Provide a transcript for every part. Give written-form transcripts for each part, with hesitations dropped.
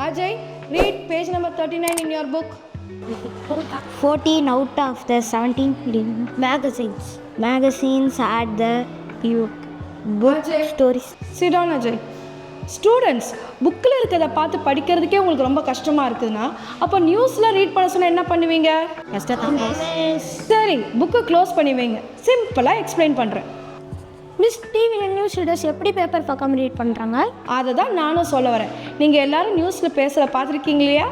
Ajay, read page number 39 in your book. 14 out of the 17 magazines had the book Ajay, stories. sit down Ajay. Students புக்கில் இருக்கிறத பார்த்து படிக்கிறதுக்கே உங்களுக்கு ரொம்ப கஷ்டமாக இருக்குதுன்னா அப்போ நியூஸில் ரீட் பண்ண சொன்னால் என்ன பண்ணுவீங்க? சரி, புக்கை க்ளோஸ் பண்ணி வைங்க. சிம்பிளாக எக்ஸ்பிளைன் பண்ணுறேன். மிஸ், டிவியில் நியூஸ் ரீடர்ஸ் எப்படி பேப்பர் பார்க்காம ரீட் பண்ணுறாங்க? அதை தான் நானும் சொல்ல வரேன். நீங்கள் எல்லோரும் நியூஸில் பேசுகிற பார்த்துருக்கீங்க இல்லையா?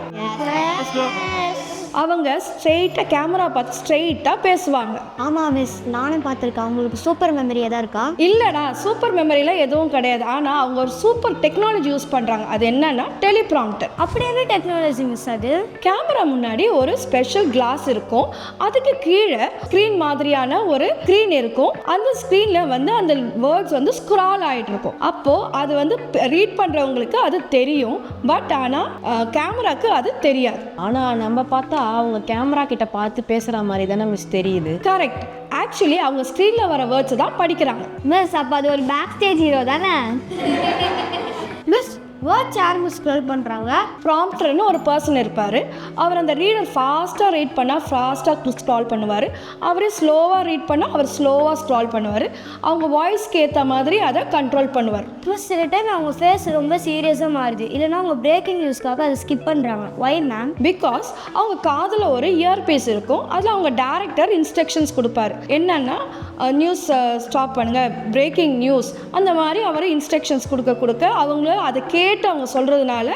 அவங்க ஸ்ட்ரெயிட்டாக கேமரா பார்த்து ஸ்ட்ரெயிட்டாக பேசுவாங்க. ஆமாம் மிஸ், நானும் பார்த்துருக்கேன். அவங்களுக்கு சூப்பர் மெமரி எதாவது இருக்கா? இல்லைடா, சூப்பர் மெமரியில் எதுவும் கிடையாது. ஆனால் அவங்க ஒரு சூப்பர் டெக்னாலஜி யூஸ் பண்ணுறாங்க. அது என்னன்னா டெலிப்ராம்ப்டர். அப்படி என்ன டெக்னாலஜி மிஸ் அது? கேமரா முன்னாடி ஒரு ஸ்பெஷல் கிளாஸ் இருக்கும். அதுக்கு கீழே ஸ்க்ரீன் மாதிரியான ஒரு ஸ்க்ரீன் இருக்கும். அந்த ஸ்க்ரீனில் வந்து அந்த வேர்ட்ஸ் வந்து ஸ்க்ரால் ஆகிட்டு இருக்கும். அப்போது அது வந்து ரீட் பண்ணுறவங்களுக்கு அது தெரியும். பட் ஆனால் கேமராக்கு அது தெரியாது. ஆனால் நம்ம பார்த்தா அவங்க கேமரா கிட்ட பார்த்து பேசுகிற மாதிரி தானே மிஸ் தெரியுது. கரெக்ட். ஆக்சுவலி அவங்க ஸ்க்ரீனில் வர வேர்ட்ஸ் தான் படிக்கிறாங்க. மிஸ், அப்போ அது ஒரு பேக் ஸ்டேஜ் ஹீரோ தானே? மிஸ், வேர்ட்ஸ் யார் மிஸ் ஸ்க்ரோல் பண்ணுறாங்க? ப்ராம்ப்டர்னு ஒரு பர்சன் இருப்பார். அவர் அந்த ரீடர் ஃபாஸ்ட்டாக ரீட் பண்ணால் ஃபாஸ்ட்டாக ஸ்க்ரால் பண்ணுவார். அவரே ஸ்லோவாக ரீட் பண்ணால் அவர் ஸ்லோவாக ஸ்க்ரால் பண்ணுவார். அவங்க வாய்ஸ்க்கு ஏற்ற மாதிரி அதை கண்ட்ரோல் பண்ணுவார். மிஸ், சில டைம் அவங்க ஃபேஸ் ரொம்ப சீரியஸாக மாறுது. இல்லைன்னா அவங்க பிரேக்கிங் நியூஸ்க்காக அதை ஸ்கிப் பண்ணுறாங்க. Y ma'am? பிகாஸ் அவங்க காதில் ஒரு இயர்பீஸ் இருக்கும். அதில் அவங்க டேரக்டர் இன்ஸ்ட்ரக்ஷன்ஸ் கொடுப்பாரு. என்னென்னா நியூஸ் ஸ்டாப் பண்ணுங்கள், பிரேக்கிங் நியூஸ், அந்த மாதிரி அவர் இன்ஸ்ட்ரக்ஷன்ஸ் கொடுக்க அவங்கள அதை கேட்டு அவங்க சொல்கிறதுனால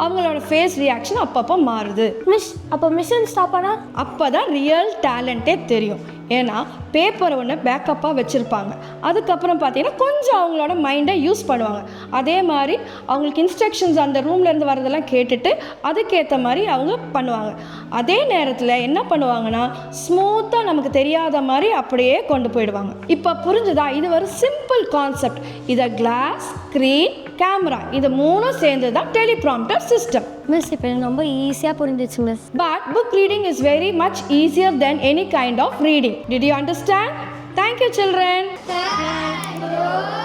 அவங்களோட ஃபேஸ் ரியாக்ஷன் அப்பப்போ மாறுது. மிஸ், அப்போ மிஷின் ஸ்டாப் ஆனால் அப்போ தான் ரியல் டேலண்ட்டே தெரியும். ஏன்னா பேப்பரை ஒன்று பேக்கப்பாக வச்சுருப்பாங்க. அதுக்கப்புறம் பார்த்தீங்கன்னா கொஞ்சம் அவங்களோட மைண்டை யூஸ் பண்ணுவாங்க. அதே மாதிரி அவங்களுக்கு இன்ஸ்ட்ரக்ஷன்ஸ் அந்த ரூம்லேருந்து வரதெல்லாம் கேட்டுட்டு அதுக்கேற்ற மாதிரி அவங்க பண்ணுவாங்க. அதே நேரத்தில் என்ன பண்ணுவாங்கன்னா ஸ்மூத்தாக நமக்கு தெரியாத மாதிரி அப்படியே கொண்டு போயிடுவாங்க. இப்போ புரிஞ்சுதா? இது ஒரு சிம்பிள் கான்செப்ட். இதை கிளாஸ், ஸ்க்ரீன், கேமரா, இது மூணும் சேர்ந்து தான் டெலிப்ராம்ப்டர் சிஸ்டம். மிஸ், இப்போ எனக்கு ரொம்ப ஈஸியாக புரிஞ்சிச்சு miss. But book reading is very much easier than any kind of reading. Did you understand? Thank you, children. Thank you.